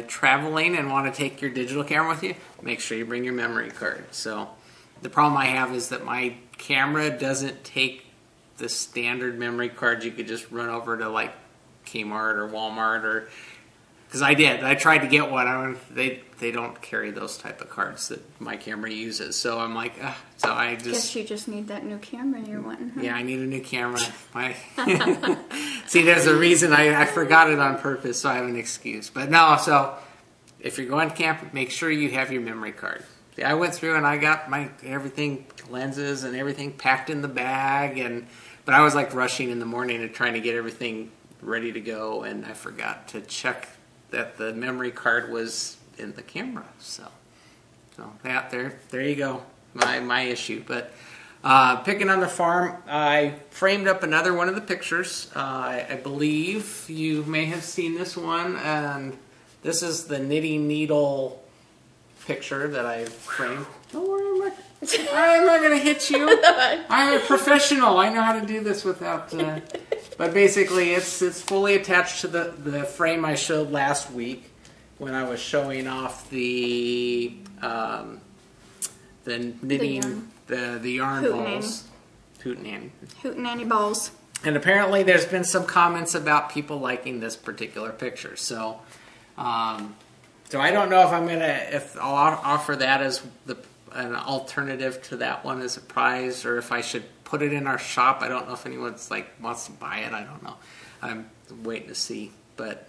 traveling and want to take your digital camera with you, make sure you bring your memory card. So the problem I have is that my camera doesn't take the standard memory cards you could just run over to like Kmart or Walmart, or because I tried to get one. They don't carry those type of cards that my camera uses. So I'm like, so I just guess you just need that new camera you're wanting. Huh? Yeah, I need a new camera. See, there's a reason I forgot it on purpose, so I have an excuse. But no, so if you're going to camp, make sure you have your memory card. See, I went through and I got my everything, lenses and everything packed in the bag, but I was like rushing in the morning and trying to get everything ready to go, and I forgot to check that the memory card was in the camera. So yeah, there you go. My issue. But picking on the farm, I framed up another one of the pictures. I believe you may have seen this one, and this is the knitting needle picture that I framed. Don't worry, I'm not going to hit you. I'm a professional. I know how to do this without... But basically, it's fully attached to the frame I showed last week, when I was showing off the knitting, the yarn balls. Hootenanny balls. And apparently there's been some comments about people liking this particular picture. So, so I don't know if I'll offer that as an alternative to that one as a prize, or if I should put it in our shop. I don't know if anyone's wants to buy it. I don't know. I'm waiting to see, but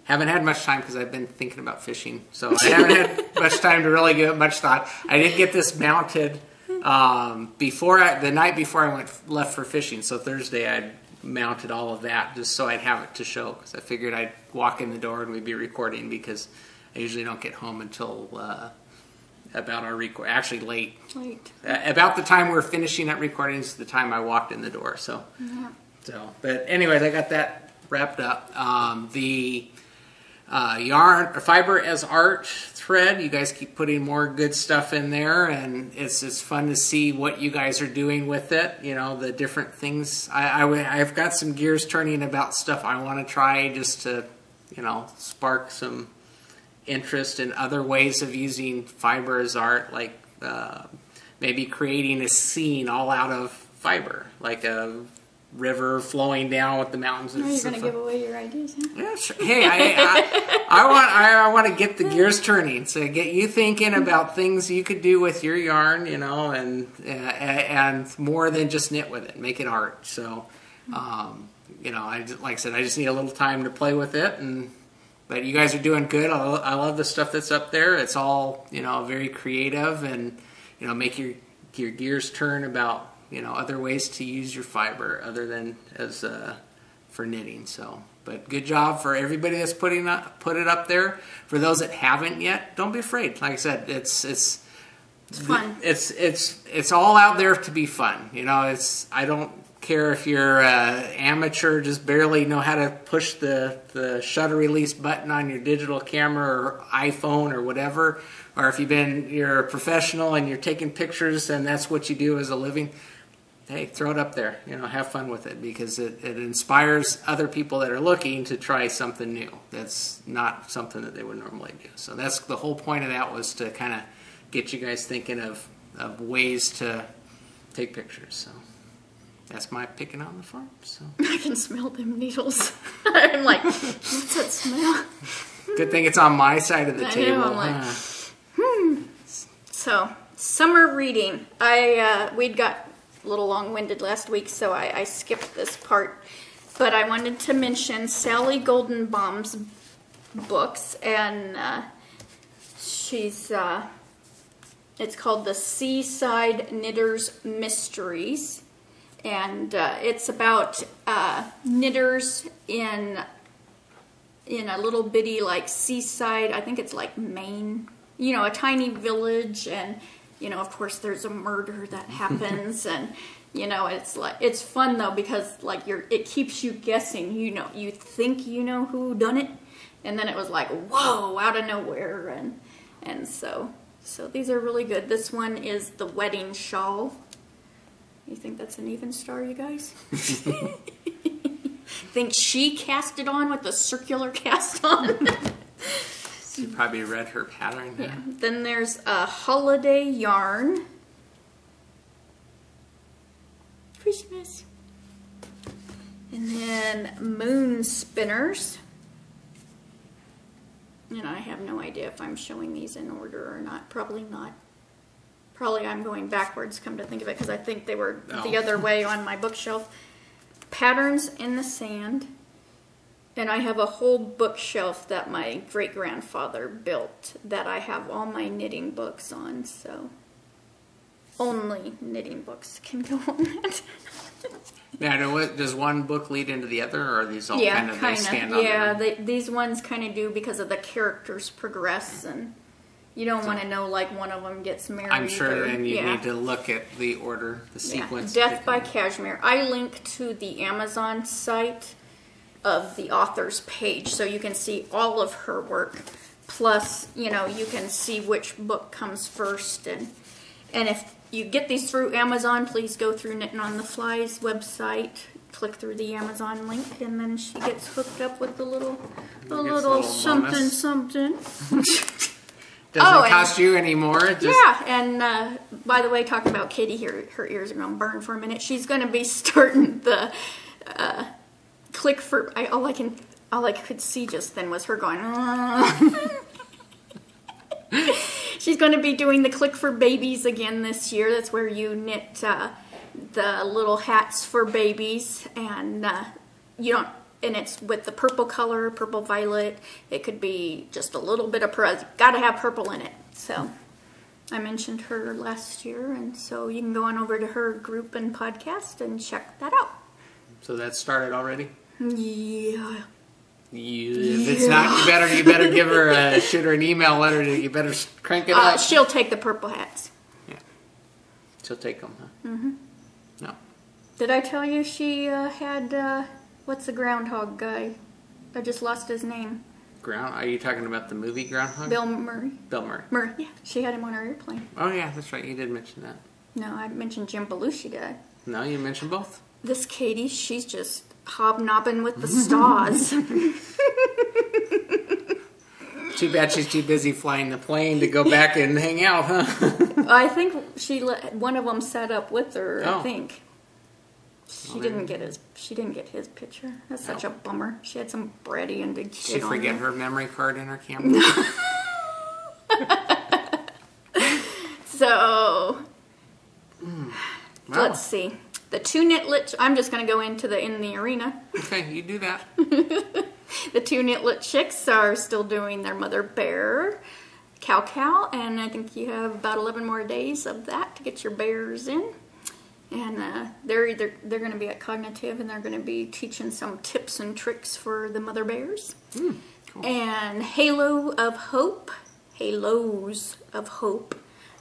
haven't had much time because I've been thinking about fishing. So I haven't had much time to really give it much thought. I did get this mounted the night before I left for fishing. So Thursday I mounted all of that just so I'd have it to show, because I figured I'd walk in the door and we'd be recording, because I usually don't get home until about our record. Actually, late. About the time we're finishing that recording is the time I walked in the door. So, but anyways, I got that wrapped up. The yarn or fiber as art thread, you guys keep putting more good stuff in there, and it's fun to see what you guys are doing with it. You know, the different things. I've got some gears turning about stuff I want to try, just to, you know, spark some interest in other ways of using fiber as art, like maybe creating a scene all out of fiber, like a river flowing down with the mountains. Are you going to give away your ideas? Huh? Yeah, sure. Hey, I want to get the gears turning, so get you thinking about things you could do with your yarn, you know, and more than just knit with it, make it art. So, you know, like I said, I just need a little time to play with it, but you guys are doing good. I love the stuff that's up there. It's all, you know, very creative, and, you know, make your gears turn about, you know, other ways to use your fiber other than as for knitting. So, but good job for everybody that's put it up there. For those that haven't yet, don't be afraid. Like I said, it's fun. It's all out there to be fun. You know, I don't care if you're amateur, just barely know how to push the shutter release button on your digital camera or iPhone or whatever, or if you're a professional and you're taking pictures and that's what you do as a living. Hey, throw it up there. You know, have fun with it, because it inspires other people that are looking to try something new. That's not something that they would normally do. So that's the whole point of that, was to kind of get you guys thinking of ways to take pictures. So that's my picking on the farm. So I can smell them needles. I'm like, what's that smell? Good thing it's on my side of the table. I know, I'm like, So, summer reading. We'd got a little long-winded last week, so I skipped this part. But I wanted to mention Sally Goldenbaum's books, and she's it's called The Seaside Knitters Mysteries, and it's about knitters in a little bitty, like, seaside, I think it's like Maine, you know, a tiny village, and, you know, of course there's a murder that happens, and, you know, it's fun though, because, like, it keeps you guessing, you know, you think you know who done it, and then it was like, whoa, out of nowhere, and so these are really good. This one is The Wedding Shawl. You think that's an even star, you guys? Think she cast it on with the circular cast on? You probably read her pattern. Yeah. Then there's a holiday yarn. Christmas. And then moon spinners. And I have no idea if I'm showing these in order or not. Probably not. Probably I'm going backwards, come to think of it, because I think they were the other way on my bookshelf. Patterns in the Sand. And I have a whole bookshelf that my great-grandfather built that I have all my knitting books on, so only knitting books can go on that. Yeah, does one book lead into the other, or are these all kind of, they stand on their own? Yeah, these ones kind of do, because of the characters progress, and you don't want to know, like, one of them gets married. I'm sure then you need to look at the order, the sequence. Yeah. Death by Cashmere. I link to the Amazon site of the author's page, so you can see all of her work. Plus, you know, you can see which book comes first. And if you get these through Amazon, please go through Knitting on the Fly's website. click through the Amazon link, and then she gets hooked up with the little something bonus. something. Doesn't cost you anymore. Yeah, and by the way, talking about Katie, her ears are going to burn for a minute. She's going to be starting the click for. All I could see just then was her going. She's going to be doing the click for babies again this year. That's where you knit the little hats for babies, and you don't. And it's with the purple color, purple violet. It could be just a little bit of got to have purple in it. So I mentioned her last year, and so you can go on over to her group and podcast and check that out. So that's started already? Yeah. If it's not, you better give her shoot her an email letter. You better crank it up. She'll take the purple hats. Yeah, she'll take them. Huh? Mm-hmm. No. Did I tell you she had what's the groundhog guy? I just lost his name. Are you talking about the movie Groundhog? Bill Murray. Bill Murray. Yeah, she had him on her airplane. Oh yeah, that's right. You did mention that. No, I mentioned Jim Belushi guy. No, you mentioned both. This Katie, she's just hobnobbing with the stars. Too bad she's too busy flying the plane to go back and hang out, huh? I think one of them sat up with her. Oh. I think she didn't get his picture. That's such a bummer. She had some bratty and Did she forget her memory card in her camera? So let's see. The two knitlet. I'm just going to go into in the arena. Okay, you do that. The two knitlet chicks are still doing their mother bear cow, and I think you have about 11 more days of that to get your bears in. And they're going to be at Cognitive, and they're going to be teaching some tips and tricks for the mother bears. Cool. And Halos of Hope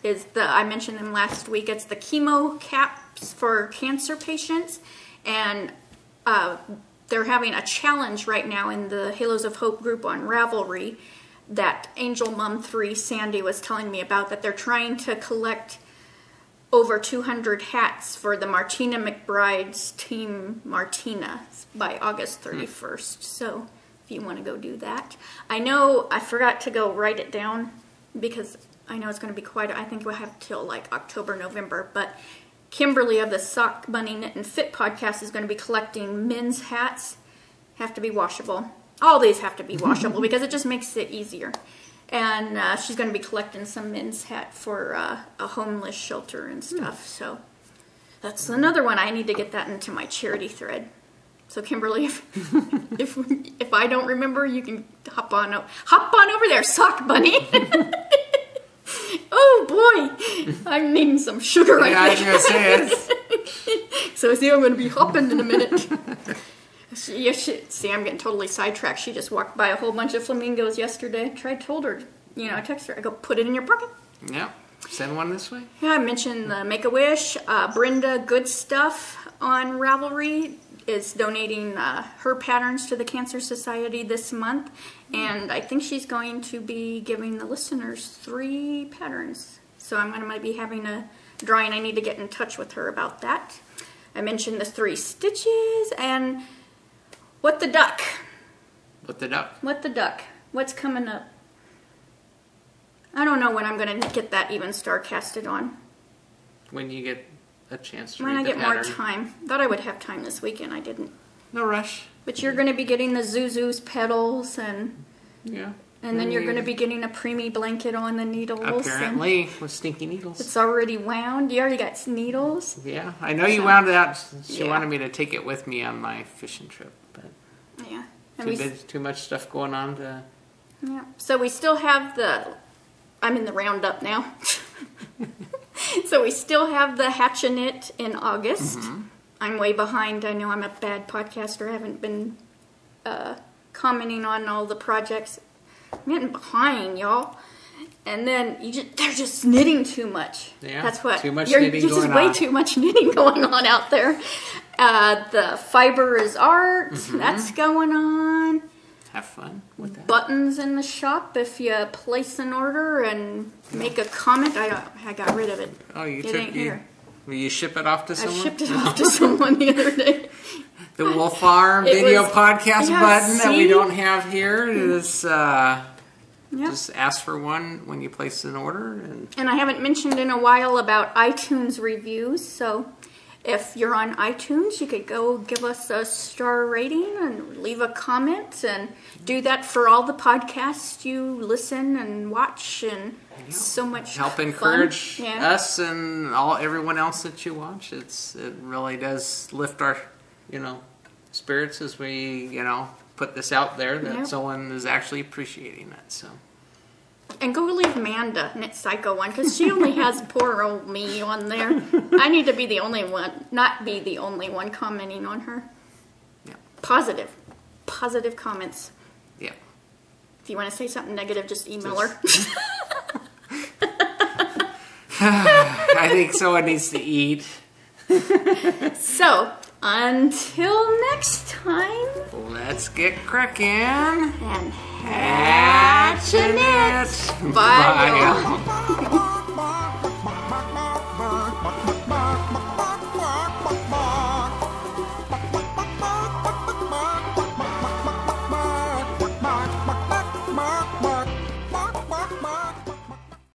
is I mentioned them last week. It's the chemo caps for cancer patients, and they're having a challenge right now in the Halos of Hope group on Ravelry that Angel Mom 3 Sandy was telling me about, that they're trying to collect over 200 hats for the Martina McBride's Team Martina by August 31st. So if you want to go do that. I know I forgot to go write it down because I know it's going to be I think we'll have till like October, November, but Kimberly of the Sock Bunny Knit and Fit podcast is going to be collecting men's hats. Have to be washable. All these have to be washable because it just makes it easier. And she's going to be collecting some men's hat for a homeless shelter and stuff. So that's another one. I need to get that into my charity thread. So Kimberly, if I don't remember, you can hop on over there, Sock Bunny. Oh boy, I'm needing some sugar right now. I was going to say it. So see, I'm going to be hopping in a minute. See, I'm getting totally sidetracked. She just walked by a whole bunch of flamingos yesterday. Told her, I text her. I go, put it in your pocket. Yeah, send one this way. Yeah, I mentioned the Make-A-Wish. Brenda Good Stuff on Ravelry is donating her patterns to the Cancer Society this month. And I think she's going to be giving the listeners 3 patterns. So I'm going to be having a drawing. I need to get in touch with her about that. I mentioned the 3 stitches and What the Duck. What the Duck? What the Duck. What's coming up? I don't know when I'm going to get that even star casted on. When you get a chance to when read the I get pattern. more time. Thought I would have time this weekend. I didn't. No rush. But you're going to be getting the Zuzu's petals, and yeah, and then you're going to be getting a preemie blanket on the needles. Apparently, with stinky needles. It's already wound. You already got needles. Yeah, I know you wound it out. She wanted me to take it with me on my fishing trip, but yeah, too much stuff going on to. Yeah, so we still have I'm in the roundup now. So we still have the Hatch a Knit in August. Mm-hmm. I'm way behind. I know I'm a bad podcaster. I haven't been commenting on all the projects. I'm getting behind, y'all. And then they're just knitting too much. Yeah, that's what. Too much knitting going on. There's just way too much knitting going on out there. The Fiber is Art. Mm-hmm. That's going on. Have fun with that. Buttons in the shop if you place an order and make a comment. I got rid of it. Oh, it ain't here. Will you ship it off to someone? I shipped it off to someone the other day. The Wolf Farm video podcast button that we don't have here is just ask for one when you place an order. And I haven't mentioned in a while about iTunes reviews, so if you're on iTunes, you could go give us a star rating and leave a comment, and do that for all the podcasts you listen and watch, and so much help encourage us and everyone else that you watch. It really does lift our spirits as we put this out there that someone is actually appreciating it. So. And go leave Amanda, Knit Psycho one, because she only has poor old me on there. I need to be the only one, not be the only one commenting on her. Yeah. Positive comments. Yeah. If you want to say something negative, just email her. I think someone needs to eat. So, until next time, let's get cracking and hatch a knit. Bye. Bye.